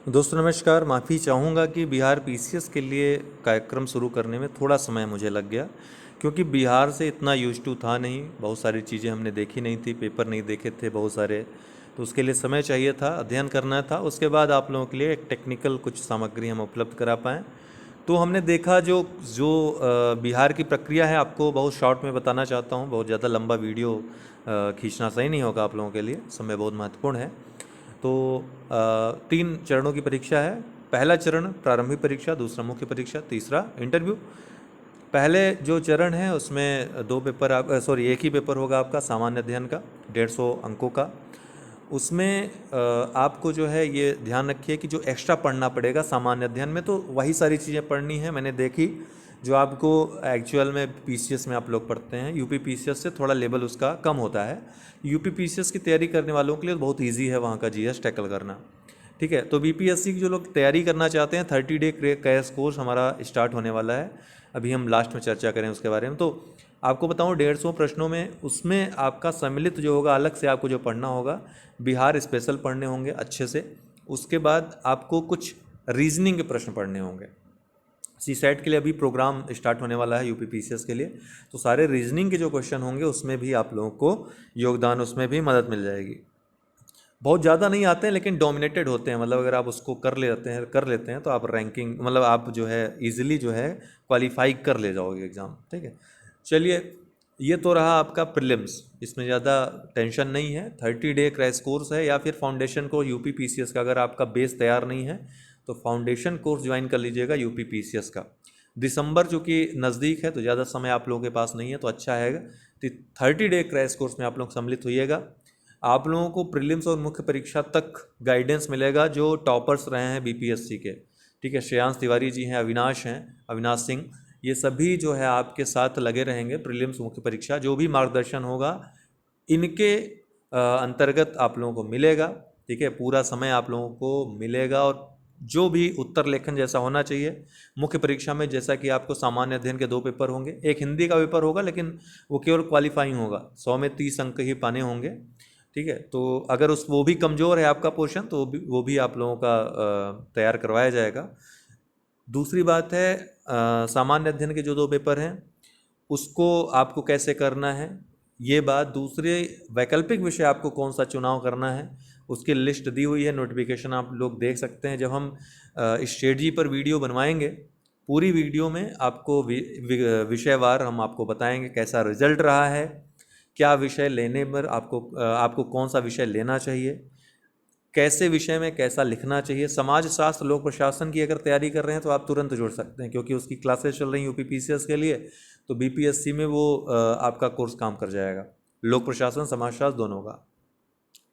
दोस्तों नमस्कार। माफ़ी चाहूँगा कि बिहार पीसीएस के लिए कार्यक्रम शुरू करने में थोड़ा समय मुझे लग गया, क्योंकि बिहार से इतना यूज टू था नहीं। बहुत सारी चीज़ें हमने देखी नहीं थी, पेपर नहीं देखे थे बहुत सारे, तो उसके लिए समय चाहिए था, अध्ययन करना था। उसके बाद आप लोगों के लिए एक टेक्निकल कुछ सामग्री हम उपलब्ध करा पाएँ। तो हमने देखा जो जो बिहार की प्रक्रिया है, आपको बहुत शॉर्ट में बताना चाहता हूँ। बहुत ज़्यादा लंबा वीडियो खींचना सही नहीं होगा आप लोगों के लिए, समय बहुत महत्वपूर्ण है। तो 3 चरणों की परीक्षा है। पहला चरण प्रारंभिक परीक्षा, दूसरा मुख्य परीक्षा, तीसरा इंटरव्यू। पहले जो चरण है उसमें 2 पेपर एक ही पेपर होगा आपका सामान्य अध्ययन का, 150 अंकों का। उसमें आपको जो है ये ध्यान रखिए कि जो एक्स्ट्रा पढ़ना पड़ेगा सामान्य अध्ययन में, तो वही सारी चीज़ें पढ़नी है। मैंने देखी जो आपको एक्चुअल में पीसीएस में आप लोग पढ़ते हैं, यूपी पीसीएस से थोड़ा लेवल उसका कम होता है। यूपी पीसीएस की तैयारी करने वालों के लिए बहुत ईजी है वहाँ का जीएस टैकल करना। ठीक है, तो बीपीएससी की जो लोग तैयारी करना चाहते हैं, 30 डे क्रैश कोर्स हमारा स्टार्ट होने वाला है। अभी हम लास्ट में चर्चा करें उसके बारे में। तो आपको बताऊं 150 प्रश्नों में, उसमें आपका सम्मिलित जो होगा, अलग से आपको जो पढ़ना होगा, बिहार स्पेशल पढ़ने होंगे अच्छे से। उसके बाद आपको कुछ रीजनिंग के प्रश्न पढ़ने होंगे। सी सेट के लिए अभी प्रोग्राम स्टार्ट होने वाला है यूपी पीसीएस के लिए, तो सारे रीजनिंग के जो क्वेश्चन होंगे उसमें भी आप लोगों को योगदान, उसमें भी मदद मिल जाएगी। बहुत ज़्यादा नहीं आते हैं लेकिन डोमिनेटेड होते हैं, मतलब अगर आप उसको कर लेते हैं तो आप रैंकिंग, मतलब आप जो है इजीली जो है क्वालिफाई कर ले जाओगे एग्ज़ाम। ठीक है, चलिए, ये तो रहा आपका प्रीलिम्स। इसमें ज़्यादा टेंशन नहीं है। 30 डे क्रैश कोर्स है, या फिर फाउंडेशन कोर्स यूपी पीसीएस का। अगर आपका बेस तैयार नहीं है तो फाउंडेशन कोर्स ज्वाइन कर लीजिएगा यूपी पीसीएस का। दिसंबर चूँकि नज़दीक है तो ज़्यादा समय आप लोगों के पास नहीं है, तो अच्छा है तो 30 डे क्रैश कोर्स में आप लोग सम्मिलित होइएगा। आप लोगों को प्रीलिम्स और मुख्य परीक्षा तक गाइडेंस मिलेगा जो टॉपर्स रहे हैं बीपीएससी के। ठीक है, श्रेयांश तिवारी जी हैं, अविनाश सिंह, ये सभी जो है आपके साथ लगे रहेंगे। प्रीलिम्स मुख्य परीक्षा जो भी मार्गदर्शन होगा इनके अंतर्गत आप लोगों को मिलेगा। ठीक है, पूरा समय आप लोगों को मिलेगा। और जो भी उत्तर लेखन जैसा होना चाहिए मुख्य परीक्षा में, जैसा कि आपको सामान्य अध्ययन के 2 पेपर होंगे, एक हिंदी का पेपर होगा, लेकिन वो केवल क्वालिफाइंग होगा, 100 में 30 अंक ही पाने होंगे। ठीक है, तो अगर वो भी कमज़ोर है आपका पोर्शन, तो वो भी आप लोगों का तैयार करवाया जाएगा। दूसरी बात है, सामान्य अध्ययन के जो 2 पेपर हैं उसको आपको कैसे करना है, ये बात। दूसरे वैकल्पिक विषय आपको कौन सा चुनाव करना है उसकी लिस्ट दी हुई है, नोटिफिकेशन आप लोग देख सकते हैं। जब हम स्ट्रेटजी पर वीडियो बनवाएंगे, पूरी वीडियो में आपको विषयवार हम आपको बताएंगे कैसा रिजल्ट रहा है, क्या विषय लेने पर आपको कौन सा विषय लेना चाहिए, कैसे विषय में कैसा लिखना चाहिए। समाज शास्त्र, लोक प्रशासन की अगर तैयारी कर रहे हैं तो आप तुरंत जुड़ सकते हैं, क्योंकि उसकी क्लासेस चल रही हैं यूपी पीसीएस के लिए, तो बीपीएससी में वो आपका कोर्स काम कर जाएगा, लोक प्रशासन समाजशास्त्र दोनों का।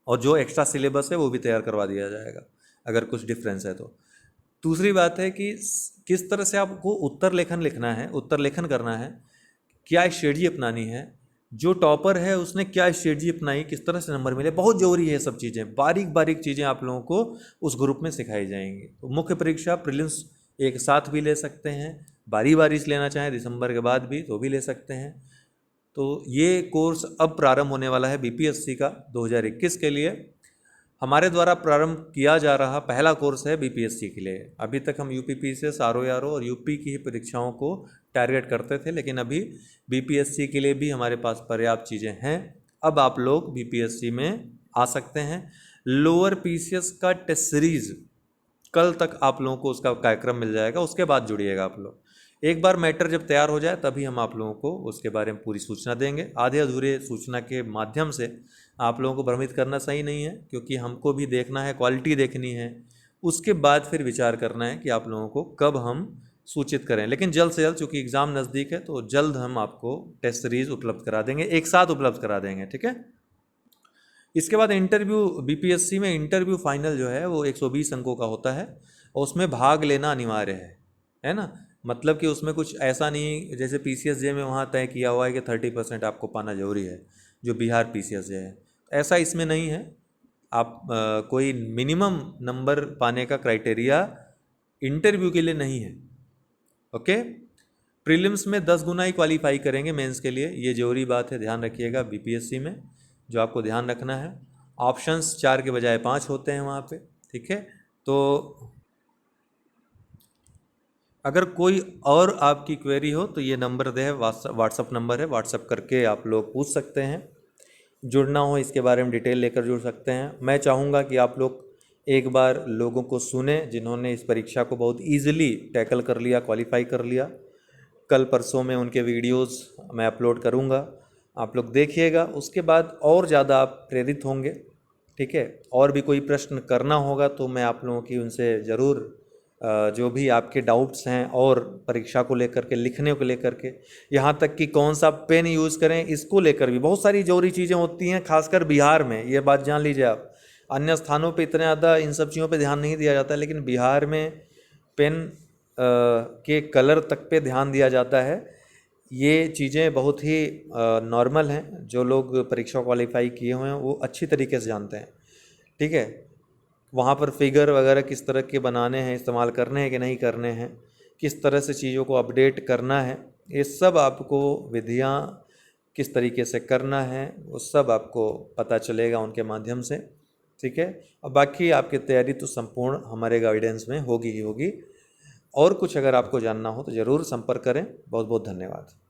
और जो एक्स्ट्रा सिलेबस है वो भी तैयार करवा दिया जाएगा अगर कुछ डिफरेंस है तो। दूसरी बात है कि किस तरह से आपको उत्तर लेखन लिखना है, उत्तर लेखन करना है, क्या स्ट्रेटजी अपनानी है, जो टॉपर है उसने क्या स्ट्रेटजी अपनाई, किस तरह से नंबर मिले, बहुत जरूरी है। सब चीज़ें, बारीक बारीक चीज़ें आप लोगों को उस ग्रुप में सिखाई जाएंगी। तो मुख्य परीक्षा प्रीलिम्स एक साथ भी ले सकते हैं, बारी बारी से लेना चाहें दिसंबर के बाद भी तो भी ले सकते हैं। तो ये कोर्स अब प्रारंभ होने वाला है बीपीएससी का 2021 के लिए। हमारे द्वारा प्रारंभ किया जा रहा पहला कोर्स है बीपीएससी के लिए। अभी तक हम यूपी पीसीएस, आरओ और यूपी की ही परीक्षाओं को टारगेट करते थे, लेकिन अभी बीपीएससी के लिए भी हमारे पास पर्याप्त चीज़ें हैं। अब आप लोग बीपीएससी में आ सकते हैं। लोअर पीसीएस का टेस्ट सीरीज कल तक आप लोगों को उसका कार्यक्रम मिल जाएगा, उसके बाद जुड़िएगा आप लोग। एक बार मैटर जब तैयार हो जाए तभी हम आप लोगों को उसके बारे में पूरी सूचना देंगे। आधे अधूरे सूचना के माध्यम से आप लोगों को भ्रमित करना सही नहीं है, क्योंकि हमको भी देखना है, क्वालिटी देखनी है। उसके बाद फिर विचार करना है कि आप लोगों को कब हम सूचित करें। लेकिन जल्द से जल्द, चूँकि एग्ज़ाम नज़दीक है, तो जल्द हम आपको टेस्ट सीरीज उपलब्ध करा देंगे, एक साथ उपलब्ध करा देंगे। ठीक है, इसके बाद इंटरव्यू। बीपीएससी में इंटरव्यू फाइनल जो है वो 120 अंकों का होता है, और उसमें भाग लेना अनिवार्य है ना। मतलब कि उसमें कुछ ऐसा नहीं जैसे पीसीएस जे में वहाँ तय किया हुआ है कि 30% आपको पाना जरूरी है, जो बिहार पीसीएस जे है, ऐसा इसमें नहीं है। आप कोई मिनिमम नंबर पाने का क्राइटेरिया इंटरव्यू के लिए नहीं है। ओके, प्रीलिम्स में 10 गुना ही क्वालिफाई करेंगे मेंस के लिए, ये जरूरी बात है, ध्यान रखिएगा। बीपीएससी में जो आपको ध्यान रखना है, ऑप्शंस 4 के बजाय 5 होते हैं वहाँ पे। ठीक है, तो अगर कोई और आपकी क्वेरी हो तो ये नंबर दे है, व्हाट्सअप नंबर है, व्हाट्सअप करके आप लोग पूछ सकते हैं। जुड़ना हो इसके बारे में डिटेल लेकर जुड़ सकते हैं। मैं चाहूँगा कि आप लोग एक बार लोगों को सुने जिन्होंने इस परीक्षा को बहुत ईजिली टैकल कर लिया, क्वालिफाई कर लिया। कल परसों में उनके वीडियोस मैं अपलोड करूँगा, आप लोग देखिएगा। उसके बाद और ज़्यादा आप प्रेरित होंगे, ठीक है। और भी कोई प्रश्न करना होगा तो मैं आप लोगों की उनसे ज़रूर जो भी आपके डाउट्स हैं और परीक्षा को लेकर के, लिखने को लेकर के, यहाँ तक कि कौन सा पेन यूज़ करें इसको लेकर भी बहुत सारी जरूरी चीज़ें होती हैं, खासकर बिहार में। ये बात जान लीजिए आप, अन्य स्थानों पे इतना ज़्यादा इन सब चीज़ों पे ध्यान नहीं दिया जाता, लेकिन बिहार में पेन के कलर तक पे ध्यान दिया जाता है। ये चीज़ें बहुत ही नॉर्मल हैं, जो लोग परीक्षा क्वालिफाई किए हुए हैं वो अच्छी तरीके से जानते हैं, ठीक है। वहाँ पर फिगर वगैरह किस तरह के बनाने हैं, इस्तेमाल करने हैं कि नहीं करने हैं, किस तरह से चीज़ों को अपडेट करना है, ये सब आपको विधियाँ किस तरीके से करना है वो सब आपको पता चलेगा उनके माध्यम से, ठीक है। और बाकी आपकी तैयारी तो संपूर्ण हमारे गाइडेंस में होगी ही होगी। और कुछ अगर आपको जानना हो तो ज़रूर संपर्क करें। बहुत बहुत धन्यवाद।